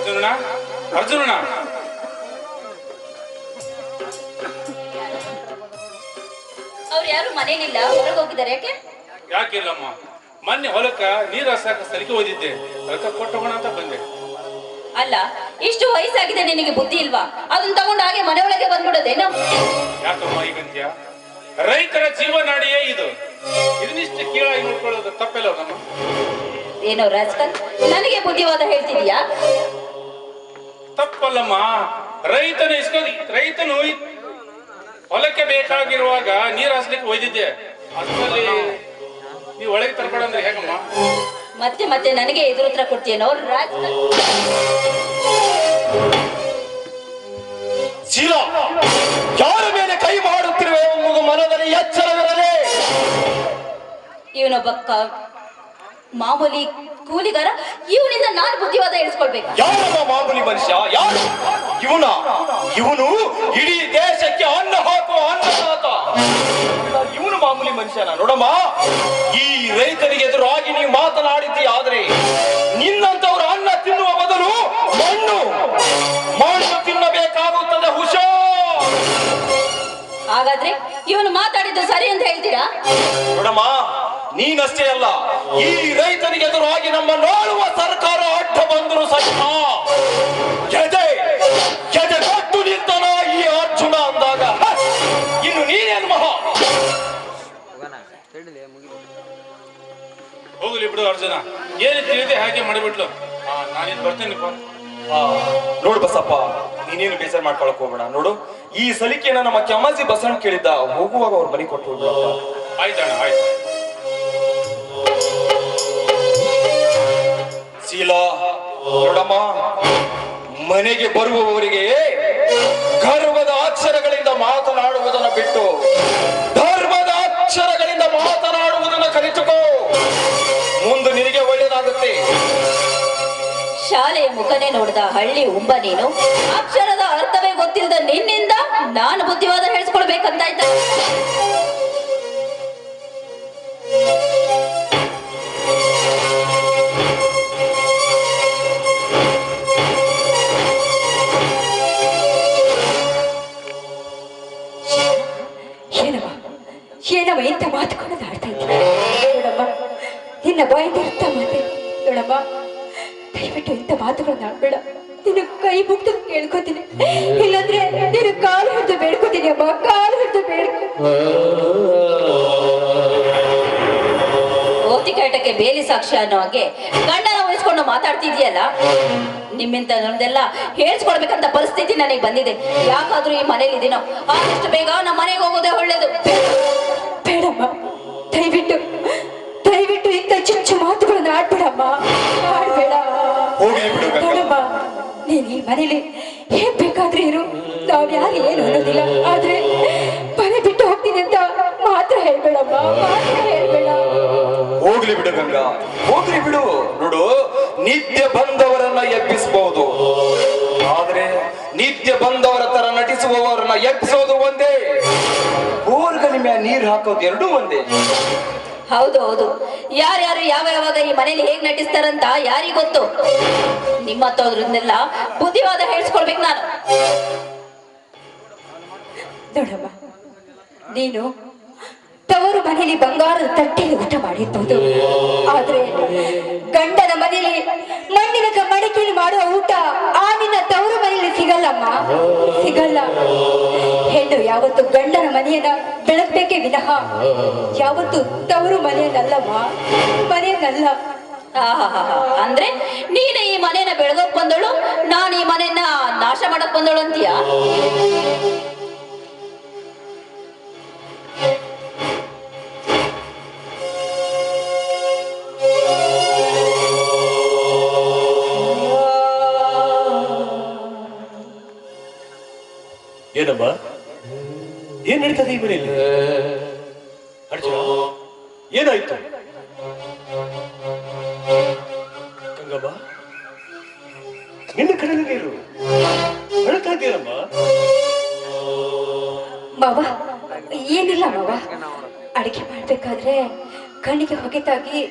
ಅರ್ಜುನನ ಅರ್ಜುನನ ಅವ್ರು ಯಾರು ಮನೇಲಿಲ್ಲ, ಹೊರಗೆ ಹೋಗಿದ್ದಾರೆ. ಯಾಕೆ? ಯಾಕಿಲ್ಲಮ್ಮ, ಮೊನ್ನೆ ಹೊಲಕ್ಕ ನೀರು ಹಸಾಕ ಸಲಿಗೆ ಓದಿದ್ದೆ, ಅದಕ್ಕೆ ಕೊಟ್ಟೋಗೋಣ ಅಂತ ಬಂದೆ. ಅಲ್ಲ, ಇಷ್ಟು ವಯಸ್ಸಾಗಿದೆ, ನಿನಗೆ ಬುದ್ಧಿ ಇಲ್ವಾ? ಅದನ್ನ ತಗೊಂಡು ಹಾಗೆ ಮನೆ ಒಳಗೆ ಬಂದ್ಬಿಡೋದೇನು? ಯಾಕಮ್ಮ ಈಗಂತ್ಯ? ರೈತರ ಜೀವನಾಡಿಯೇ ಇದು, ಇದನ್ನಿಷ್ಟು ಕೀಳಾಗಿ ನೋಡ್ಕೊಳ್ಳೋದು ತಪ್ಪಲ್ಲ ನಮ್ಮ. ಏನೋ ರಾಜಕಲ್, ನನಗೆ ಬುದ್ಧಿವಾದ ಹೇಳ್ತಿದ್ಯಾ? ತಪ್ಪಲ್ಲಮ್ಮ, ರೈತನು ಹೊಲಕ್ಕೆ ಬೇಕಾಗಿರುವಾಗ ನೀರು ಹಾಸ್ಲಿಕ್ಕೆ ಒಯ್ದಿದ್ದೆ, ಅಷ್ಟರಲ್ಲಿ ನೀವು ಒಳಗೆ ತರಬೇಡ ಅಂದ್ರೆ ಹೇಗಮ್ಮ? ಮತ್ತೆ ಮತ್ತೆ ನನಗೆ ಎದುರು ಉತ್ತರ ಕೊಡ್ತೀಯನೋ ರಾಜಕಲ್? ಯಾರ ಮೇಲೆ ಕೈ ಮಾಡುತ್ತಿರುವೆ ಎಂಬುದು ಮನದಲ್ಲಿ ಎಚ್ಚರವಿರಲಿ. ಇವನೊಬ್ಬ ಮಾಮೂಲಿ ಕೂಲಿಗಾರ, ಇವನಿಂದ ನಾನು ಬುದ್ಧಿವಾದ ಹೇಳಿಸ್ಕೊಳ್ಬೇಕು? ಯಾರಮ್ಮ ಮಾಮೂಲಿ ಮನುಷ್ಯ? ಯಾರು ಇವನು ಇಡೀ ದೇಶಕ್ಕೆ ಅನ್ನ ಹಾಕುವ ಅನ್ನದಾತ. ಇವನು ಮಾಮೂಲಿ ಮನುಷ್ಯನ? ನೋಡಮ್ಮ, ಈ ರೈತರಿಗೆ ಎದುರಾಗಿ ನೀವು ಮಾತನಾಡಿದ್ದೀ, ಆದ್ರೆ ನಿನ್ನಂತವರು ಅನ್ನ ತಿನ್ನುವ ಬದಲು ಮಣ್ಣು ತಿನ್ನಬೇಕಾಗುತ್ತದೆ. ಹುಷಾರ್. ಹಾಗಾದ್ರೆ ಇವನು ಮಾತಾಡಿದ್ದು ಸರಿ ಅಂತ ಹೇಳ್ತೀರಾ? ನೋಡಮ್ಮ, ನೀನಷ್ಟೇ ಅಲ್ಲ, ಈ ರೈತನಿಗೆ ಎದುರಾಗಿ ನಮ್ಮ ನೋಡುವ ಸರ್ಕಾರ ಅಡ್ಡ ಬಂದರು ಸಹಿತ ಎದೆಗೊಟ್ಟು ನಿಂತನ ಈ ಅರ್ಜುನ ಅಂದಾಗ ಇನ್ನು ನೀನೇನು ಮಹಾ? ಹೋಗ್ಲಿ ಬಿಡು ಅರ್ಜುನ, ಏನು ತಿಳಿದೆ ಹಾಗೆ ಮಾಡಿಬಿಟ್ಲು. ನಾನಿನ್ ಬರ್ತೇನೆಪ್ಪ. ನೋಡು ಬಸಪ್ಪ, ನೀನೇನು ಬೇಸರ ಮಾಡ್ಕೊಳಕ್ ಹೋಗ್ಬೇಡ. ನೋಡು, ಈ ಸಲಿಕೆನ ನಮ್ಮ ಕೆಮ್ಮಾಸಿ ಬಸಣ್ಣ ಕೇಳಿದ್ದ, ಹೋಗುವಾಗ ಅವ್ರ ಮನೆ ಕೊಟ್ಟು ಹೋಗ್ಬಿಡಪ್ಪ. ಆಯ್ತಣ್ಣ, ಆಯ್ತು. ಶೀಲಾ, ನೋಡಮ್ಮ, ಮನೆಗೆ ಬರುವವರಿಗೆ ಗರ್ವದ ಅಕ್ಷರಗಳಿಂದ ಮಾತನಾಡುವುದನ್ನು ಬಿಟ್ಟು ಧರ್ಮದ ಅಕ್ಷರಗಳಿಂದ ಮಾತನಾಡುವುದನ್ನು ಕಲಿತುಕೋ. ಮುಂದೆ ನಿನಗೆ ಒಳ್ಳೆಯದಾಗುತ್ತೆ. ಶಾಲೆಯ ಮುಖನೇ ನೋಡಿದ ಹಳ್ಳಿ ಉಂಬ ನೀನು, ಅಕ್ಷರದ ಅರ್ಥವೇ ಗೊತ್ತಿಲ್ಲದ ನಿನ್ನಿಂದ ನಾನು ಬುದ್ಧಿವಾದ ಹೇಳಿಸ್ಕೊಳ್ಬೇಕಂತಾಯ್ತ? ಏನಮ್ಮ ಇಂಥ ಮಾತುಗಳನ್ನು ಆಡ್ತಾ ಇದ್ದೀನಿ? ನೋಡಮ್ಮ, ನಿನ್ನ ಬಾಯಿಂದ ಇರ್ತ ಮಾತೆ. ನೋಡಮ್ಮ, ದಯವಿಟ್ಟು ಇಂಥ ಮಾತುಗಳನ್ನ ಆಡ್ಬೇಡ. ನಿನ್ನ ಕೈ ಮುಗ್ದು ಕೇಳ್ಕೊತೀನಿ, ಇಲ್ಲಾಂದ್ರೆ ನಿನ್ನ ಕಾಲು ಹಿಡಿದು ಬೇಡ್ಕೊತೀನಿ ಅಮ್ಮ, ಕಾಲು ಹಿಡಿದು ಬೇಡ್ಕೊ. ಓತಿಕಾಟಕ್ಕೆ ಬೇಲಿ ಸಾಕ್ಷಿ ಅನ್ನೋ ಹಾಗೆ ಗಂಡನ ಉಳಿಸ್ಕೊಂಡು ಮಾತಾಡ್ತಿದ್ಯಲ್ಲ, ನಿಮ್ಮಿಂದೆಲ್ಲ ಹೇಳ್ಸ್ಕೊಡ್ಬೇಕಂತ ಪರಿಸ್ಥಿತಿ ನನಗೆ ಬಂದಿದೆ. ಯಾಕಾದ್ರೂ ಈ ಮನೇಲಿ ಇದೀನೋ, ಆದಷ್ಟು ಬೇಗ ನಮ್ಮ ಮನೆಗೆ ಹೋಗೋದೇ ಒಳ್ಳೇದು. ಬೇಡಮ್ಮ, ದಯವಿಟ್ಟು ಇಂಥ ಚುಚ್ಚು ಮಾತುಗಳನ್ನ ಆಡ್ಬೇಡಮ್ಮ, ಆಡ್ಬೇಡ. ನೋಡಮ್ಮ, ನೀನ್ ಈ ಮನೇಲಿ ಹೇಗ್ ಬೇಕಾದ್ರೆ ಇರು, ನಾವ್ ಯಾರು ಏನು ಅನ್ನೋದಿಲ್ಲ. ಆದ್ರೆ ಮನೆ ಬಿಟ್ಟು ಹೋಗ್ತೀನಿ ಅಂತ ಮಾತ್ರ ಹೇಳ್ಬೇಡಮ್ಮ, ಮಾತ್ರ ಹೇಳ್ಬೇಡ. ಹೋಗ್ಲಿ ಬಿಡು ಗಂಗಾ, ಹೋಗ್ಲಿ ಬಿಡು. ನೋಡು, ನಿತ್ಯ ಬಂದವರನ್ನ ಎಬ್ಬಿಸಬಹುದು, ಆದ್ರೆ ನಿತ್ಯ ಬಂದವರ ತರ ನಟಿಸುವವರನ್ನ ಎಬ್ಬಿಸೋದು ಒಂದೇ, ಬೋರ್ಗಲಿ ಮ್ಯಾ ನೀರು ಹಾಕೋದು ಎರಡೂ ಒಂದೇ. ಹೌದು ಹೌದು, ಯಾರ್ಯಾರು ಯಾವಾಗ ಈ ಮನೇಲಿ ಹೇಗ್ ನಟಿಸ್ತಾರಂತ ಯಾರಿಗ್ ಗೊತ್ತು? ನಿಮ್ಮತ್ತೋದ್ರಿಂದೆಲ್ಲ ಬುದ್ಧಿವಾದ ಹೇಳ್ಸ್ಕೊಳ್ಬೇಕು ನಾನು. ನೋಡಮ್ಮ, ನೀನು ತವರು ಮನೇಲಿ ಬಂಗಾರದ ತಟ್ಟೆಯಲ್ಲಿ ಊಟ ಮಾಡಿರ್ಬೋದು, ಆದ್ರೆ ಗಂಡನ ಮನೇಲಿ ಮಣ್ಣಿನ ಮಡಿಕೆಯಲ್ಲಿ ಮಾಡುವ ಊಟ ಆ ನಿನ್ನ ತವರು ಮನೆಯಲ್ಲಿ ಸಿಗಲ್ಲಮ್ಮ, ಸಿಗಲ್ಲ. ಹೆಣ್ಣು ಯಾವತ್ತು ಗಂಡನ ಮನೆಯನ್ನ ಬೆಳಗ್ಬೇಕೇ ವಿನಃ ಯಾವತ್ತು ತವರು ಮನೆಯನ್ನಲ್ಲಮ್ಮ, ಮನೆಯನ್ನಲ್ಲ. ಅಂದ್ರೆ ನೀನು ಈ ಮನೇನ ಬೆಳಗೋಕ್ ಬಂದಳು, ನಾನು ಈ ಮನೆಯನ್ನ ನಾಶ ಮಾಡಕ್ ಬಂದಳು ಅಂತೀಯ? ಏನಮ್ಮ, ಏನ್ ನಡೀತದೆ ಈ ಮನೆಯಲ್ಲಿ? ಅರ್ಜುನ, ಏನಾಯ್ತು? ಗಂಗಮ್ಮ, ನಿನ್ನ ಕಡೆಯಲ್ಲಿ ನೀರು ಅಳ್ತಾ ಇದೆಯಲ್ಲಮ್ಮ? ಮಾವ, ಏನಿಲ್ಲ ಮಾವ, ಅಡಿಗೆ ಮಾಡ್ಬೇಕಾದ್ರೆ ಕಣ್ಣಿಗೆ ಹೊಗೆ ತಾಗಿ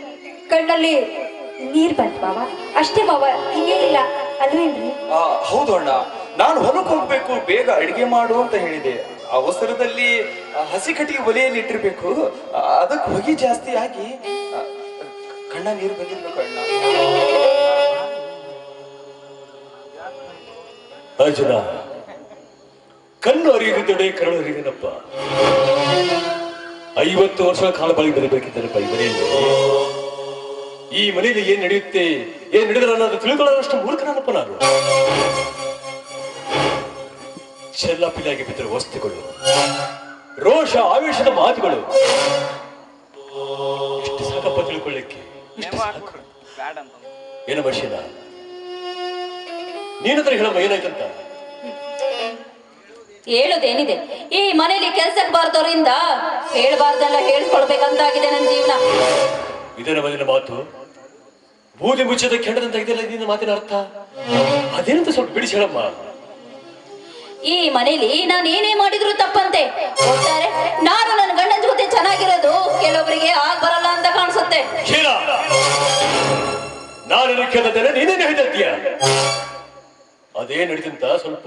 ಕಣ್ಣಲ್ಲಿ ನೀರ್ ಬಂತು ಮಾವ, ಅಷ್ಟೇ ಮಾವ, ಇನ್ನೇನಿಲ್ಲ ಅಲ್ವೇನ್ರಿ? ಹೌದು ಅಣ್ಣ, ನಾನು ಹೊಲಕ್ಕೆ ಹೋಗ್ಬೇಕು, ಬೇಗ ಅಡಿಗೆ ಮಾಡು ಅಂತ ಹೇಳಿದೆ. ಅವಸರದಲ್ಲಿ ಹಸಿ ಕಟ್ಟಿಗೆ ಒಲೆಯಲ್ಲಿ ಇಟ್ಟಿರ್ಬೇಕು, ಅದಕ್ಕೆ ಹೊಗೆ ಜಾಸ್ತಿ ಆಗಿ ಕಣ್ಣ ನೀರು ಬಂದಿರ್ಬೇಕು ಅಣ್ಣ. ಅರ್ಜುನ, ಕಣ್ಣು ಅರಿಯುತ್ತದೆ ಕರಳು ಅರಿಯುವುದಪ್ಪ. 50 ವರ್ಷಗಳ ಕಾಲ ಬಳಿ ಬರಬೇಕಿದ್ದರಪ್ಪ ಈ ಮನೆಯಲ್ಲಿ. ಈ ಮನೆಯಲ್ಲಿ ಏನ್ ನಡೆಯುತ್ತೆ, ಏನ್ ನಡೆದ್ರೆ ಅನ್ನೋದು ತಿಳ್ಕೊಳ್ಳೋದಷ್ಟು ಮೂರ್ಖನಪ್ಪ ನಾನು. ಚೆಲ್ಲಾಪಿಲ್ಲಾಗಿ ಬಿದ್ದಿರುವ ವಸ್ತುಗಳು, ರೋಷ ಆವೇಶದ ಮಾತುಗಳು, ಇಷ್ಟು ಸಾಕಪ್ಪ ತಿಳ್ಕೊಳ್ಳಿಕ್ಕೆ, ಇಷ್ಟು ಸಾಕು. ಏನ ಮನುಷ್ಯನ ನೀನತ್ರ ಹೇಳಮ್ಮ, ಏನಾಯ್ತಂತ? ಹೇಳುದೇನಿದೆ, ಈ ಮನೇಲಿ ಕೆಲ್ಸಕ್ಕೆ ಬಾರ್ದವ್ರಿಂದ ಹೇಳ್ಬಾರ್ದೆಲ್ಲ ಹೇಳ್ಕೊಳ್ಬೇಕಂತಾಗಿದೆ ನನ್ನ ಜೀವನ. ಇದರ ಮಲ್ಲಿನ ಮಾತು ಬೂದಿ ಮುಚ್ಚದ ಕೆಂಡದಂತ ಇದೆಲ್ಲ ನಿನ್ನ ಮಾತಿನ ಅರ್ಥ ಅದೇನಂತ ಸ್ವಲ್ಪ ಬಿಡಿಸಿ ಹೇಳಮ್ಮ. ಈ ಮನೇಲಿ ನಾನು ಏನೇ ಮಾಡಿದ್ರು ತಪ್ಪಂತೆ. ಒಟ್ಟಾರೆ ನಾನು ನನ್ನ ಗಂಡನ ಜೊತೆ ಚೆನ್ನಾಗಿರೋದು ಕೆಲವೊಬ್ಬರಿಗೆ ಆಗ್ ಬರಲ್ಲ ಅಂತ ಕಾಣಿಸುತ್ತೆ. ನಾನು ಕೇಳಿದ್ದೇನೆ, ನೀನೇನು ಹೇಳ್ತೀಯ? ಅದೇ ನಡೀತಂತ ಸ್ವಲ್ಪ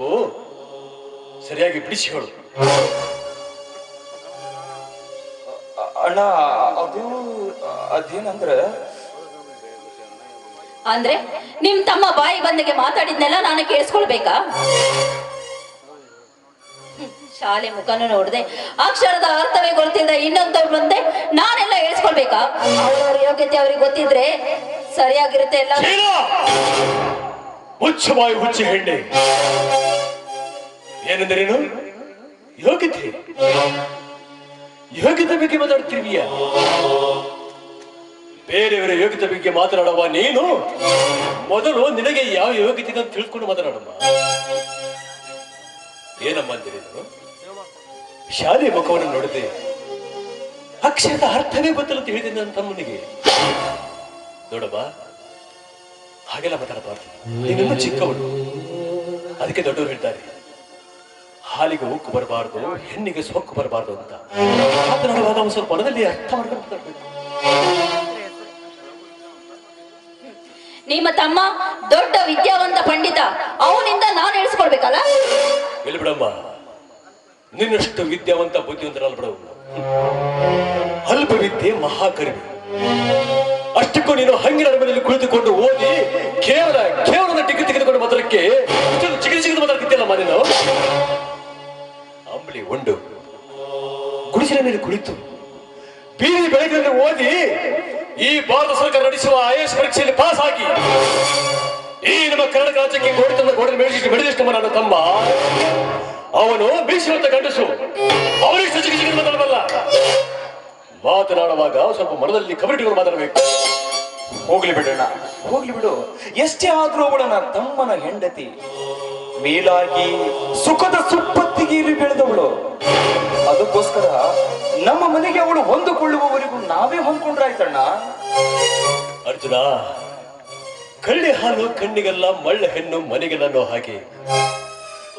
ಸರಿಯಾಗಿ ಬಿಡಿಸಿ ಹೇಳು. ಅಣ್ಣ, ಅದೇನಂದ್ರೆ ಅಂದ್ರೆ ನಿಮ್ ತಮ್ಮ ಬಾಯಿ ಬಂದಿಗೆ ಮಾತಾಡಿದ್ನೆಲ್ಲ ನಾನು ಕೇಳಿಸ್ಕೊಳ್ಬೇಕಾ? ಶಾಲೆ ಮುಖನೂ ನೋಡ್ದೆ, ಅಕ್ಷರದ ಅರ್ಥವೇ ಗೊತ್ತಿಲ್ಲದ ಇನ್ನೊಂದವ್ರು ಬಂದೆ ನಾನೆಲ್ಲ ಹೇಳ್ಸ್ಕೊಳ್ಬೇಕಾ? ಅವ್ರವ್ರ ಯೋಗ್ಯತೆ ಅವ್ರಿಗೆ ಗೊತ್ತಿದ್ರೆ ಸರಿಯಾಗಿರುತ್ತೆ ಎಲ್ಲ. ಹುಚ್ಚ ಬಾಯಿ ಹುಚ್ಚ ಹೆಣ್ಣೆ, ಏನಂದ್ರೇನು? ಯೋಗ್ಯತೆ ಯೋಗ್ಯತೆ ಬಗ್ಗೆ ಮಾತಾಡ್ತಿರ್ತೀಯ. ಬೇರೆಯವರ ಯೋಗ್ಯತೆ ಬಗ್ಗೆ ಮಾತನಾಡುವ ನೀನು ಮೊದಲು ನಿನಗೆ ಯಾವ ಯೋಗ್ಯತೆ ಅಂತ ತಿಳ್ಕೊಂಡು ಮಾತನಾಡಮ್ಮ. ಏನಮ್ಮ ಅಂತೀರೇನು? ಶಾಲೆ ಮುಖವನ್ನು ನೋಡಿದೆ, ಅಕ್ಷರದ ಅರ್ಥವೇ ಗೊತ್ತಿಲ್ಲ ಅಂತ ಹೇಳಿದೆ ನನ್ನ ತಮ್ಮನಿಗೆ. ನೋಡಮ್ಮ, ಹಾಗೆಲ್ಲ ಮಾತಾಡಬಾರ್ದು. ನೀನೆಲ್ಲ ಚಿಕ್ಕವಳು, ಅದಕ್ಕೆ ದೊಡ್ಡವರು ಹೇಳ್ತಾರೆ, ಹಾಲಿಗೆ ಉಕ್ಕು ಬರಬಾರ್ದು, ಹೆಣ್ಣಿಗೆ ಸೊಕ್ಕು ಬರಬಾರ್ದು ಅಂತ. ಮಾತನಾಡುವಾಗ ಒಂದು ಸ್ವಲ್ಪ ಮನದಲ್ಲಿ ಅರ್ಥ ಮಾಡ್ಕೊಂಡು ಮಾತಾಡ್ಬೇಕು. ನಿಮ್ಮ ತಮ್ಮ ದೊಡ್ಡ ವಿದ್ಯಾವಂತ ಪಂಡಿತ, ಅವನಿಂದ ನಾನು ಹೇಳಿಸ್ಕೊಳ್ಬೇಕಲ್ಲ? ಇಲ್ಲಿ ಬಿಡಮ್ಮ, ನಿನ್ನಷ್ಟು ವಿದ್ಯಾವಂತ ಬುದ್ಧಿವಂತರಲ್ಲ ಬಿಡವು. ಅಲ್ಪ ವಿದ್ಯೆ ಮಹಾಕರ್ಮಿ. ಅಷ್ಟಕ್ಕೂ ನೀನು ಹಂಗಿನ ಮನೆಯಲ್ಲಿ ಕುಳಿತುಕೊಂಡು ಓದಿ ಕೇವಲ ಟಿಕೆಟ್ ತೆಗೆದುಕೊಂಡು ಮಾತ್ರಕ್ಕೆ ಚಿಕಿತ್ಸೆ ಮಾತಾಡ್ತಿದ್ದಲ್ಲಮ್ಮ ನೀನು. ಅಂಬಳಿ ಉಂಡು ಗುಡಿಸಿನ ಮೇಲೆ ಕುಳಿತು ಬೀದಿ ಬೆಳಕಿನಲ್ಲಿ ಓದಿ ಈ ಭಾರತ ಸರ್ಕಾರ ನಡೆಸುವ IAS ಪರೀಕ್ಷೆಯಲ್ಲಿ ಪಾಸ್ ಆಗಿ ಈ ನಮ್ಮ ಕರ್ನಾಟಕ ರಾಜ್ಯಕ್ಕೆ ಗೋಡೆ ಬೆಳೆದಿಷ್ಟು ನನ್ನ ತಮ್ಮ. ಅವನು ಮೀಸಲಂತ ಗಂಡಸು, ಅವನಿಷ್ಟು ಚಿಕಿತ್ಸೆ ಮಾತಾಡಬಲ್ಲ. ಮಾತನಾಡುವಾಗ ಸ್ವಲ್ಪ ಮನದಲ್ಲಿ ಕಬಡ್ಡಿಗಳು ಮಾತಾಡಬೇಕು. ಹೋಗ್ಲಿ ಬಿಡೋಣ, ಹೋಗ್ಲಿ ಬಿಡು. ಎಷ್ಟೇ ಆದ್ರೂ ಅವಳನ್ನ ತಮ್ಮನ ಹೆಂಡತಿ, ಮೇಲಾಗಿ ಸುಖದ ಸುಪ್ಪತ್ತಿಗೆ ಬೆಳೆದವಳು. ಅದಕ್ಕೋಸ್ಕರ ನಮ್ಮ ಮನೆಗೆ ಅವಳು ಹೊಂದಿಕೊಳ್ಳುವವರೆಗೂ ನಾವೇ ಹೊಂದ್ಕೊಂಡ್ರಾಯ್ತಣ್ಣ. ಅರ್ಜುನ, ಕಳ್ಳಿ ಹಾಲು ಕಣ್ಣಿಗೆಲ್ಲ, ಮಳ್ಳ ಹೆಣ್ಣು ಮನೆಗೆಲ್ಲ ಅನ್ನೋ ಹಾಗೆ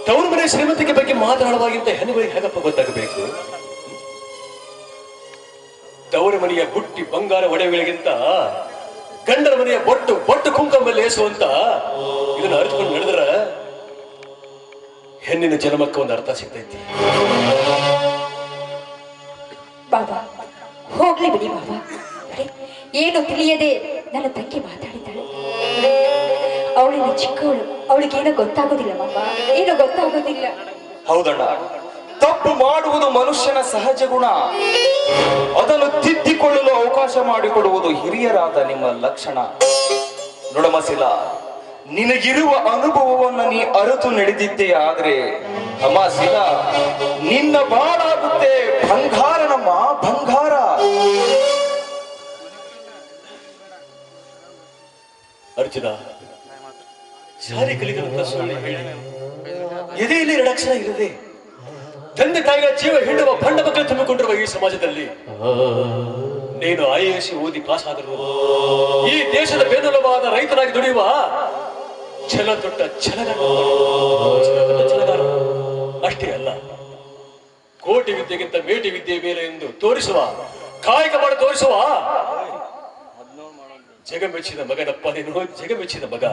ತವರು ಮನೆ ಶ್ರೀಮಂತಿಕೆ ಬಗ್ಗೆ ಮಾತನಾಡುವಾಗಿಂತ ಹೆಣ್ಣುಗಳಿಗೆ ಹೇಗಪ್ಪ ಗೊತ್ತಾಗಬೇಕು? ತವರು ಮನೆಯ ಬುಟ್ಟಿ ಬಂಗಾರ ಒಡವೆಗಳಿಗಿಂತ ಗಂಡನ ಮನೆಯ ಬೊಟ್ಟು ಕುಂಕುಮಲ್ಲಿ ಏಸುವಂತ ಇದನ್ನ ಅರಿತುಕೊಂಡು ನಡೆದ್ರ ಹೆಣ್ಣಿನ ಜನ್ಮಕ್ಕೆ ಒಂದು ಅರ್ಥ ಸಿಗ್ತೈತಿ. ಬಾಬಾ, ಹೋಗ್ಲಿ ಬಿಡಿ ಬಾಬಾ. ಏನು ತಿಳಿಯದೆ ನನ್ನ ತಂಗಿ ಮಾತಾಡಿದ್ದಾಳೆ. ಅವಳಿನ ಚಿಕ್ಕವಳು, ಅವಳಿಗೇನೋ ಗೊತ್ತಾಗೋದಿಲ್ಲ ಬಾಬಾ, ಏನೋ ಗೊತ್ತಾಗೋದಿಲ್ಲ. ಹೌದಣ್ಣ, ತಪ್ಪು ಮಾಡುವುದು ಮನುಷ್ಯನ ಸಹಜ ಗುಣ. ಅದನ್ನು ತಿದ್ದಿಕೊಳ್ಳಲು ಅವಕಾಶ ಮಾಡಿಕೊಡುವುದು ಹಿರಿಯರಾದ ನಿಮ್ಮ ಲಕ್ಷಣ. ನೋಡಮ್ಮ ಶಿಲಾ, ನಿನಗಿರುವ ಅನುಭವವನ್ನ ನೀ ಅರಿತು ನಡೆದಿದ್ದೇ ಆದ್ರೆ ಅಮ್ಮ ಶಿಲಾ, ನಿನ್ನ ಬಾಳಾಗುತ್ತೆ ಬಂಗಾರನಮ್ಮ, ಬಂಗಾರ. ಅರ್ಜುನ, ಶಾಲೆ ಕಲಿತಂತ ಸುಳ್ಳು ಹೇಳಿ ಎದೆಯಲ್ಲಿ 2 ಅಕ್ಷರ ಇರದೆ ತಂದೆ ತಾಯಿಗಳ ಜೀವ ಹಿಂಡುವ ಬಂಡ ಮಕ್ಕಳು ತುಂಬಿಕೊಂಡಿರುವ ಈ ಸಮಾಜದಲ್ಲಿ ನೀನು IAS ಓದಿ ಪಾಸ್ ಆದರೂ ಈ ದೇಶದ ಬೆನ್ನೆಲುಬಾದ ರೈತನಾಗಿ ದುಡಿಯುವ ಛಲದೊಡ್ಡ ಛಲಗಾರ. ಅಷ್ಟೇ ಅಲ್ಲ, ಕೋಟಿ ವಿದ್ಯೆಗಿಂತ ಮೇಟಿ ವಿದ್ಯೆ ಬೇರೆ ಎಂದು ತೋರಿಸುವ, ಕಾಯಕ ಮಾಡಿ ತೋರಿಸುವ ಜಗಮೆಚ್ಚಿದ ಮಗನಪ್ಪ ನೀನು, ಜಗಮೆಚ್ಚಿದ ಮಗ.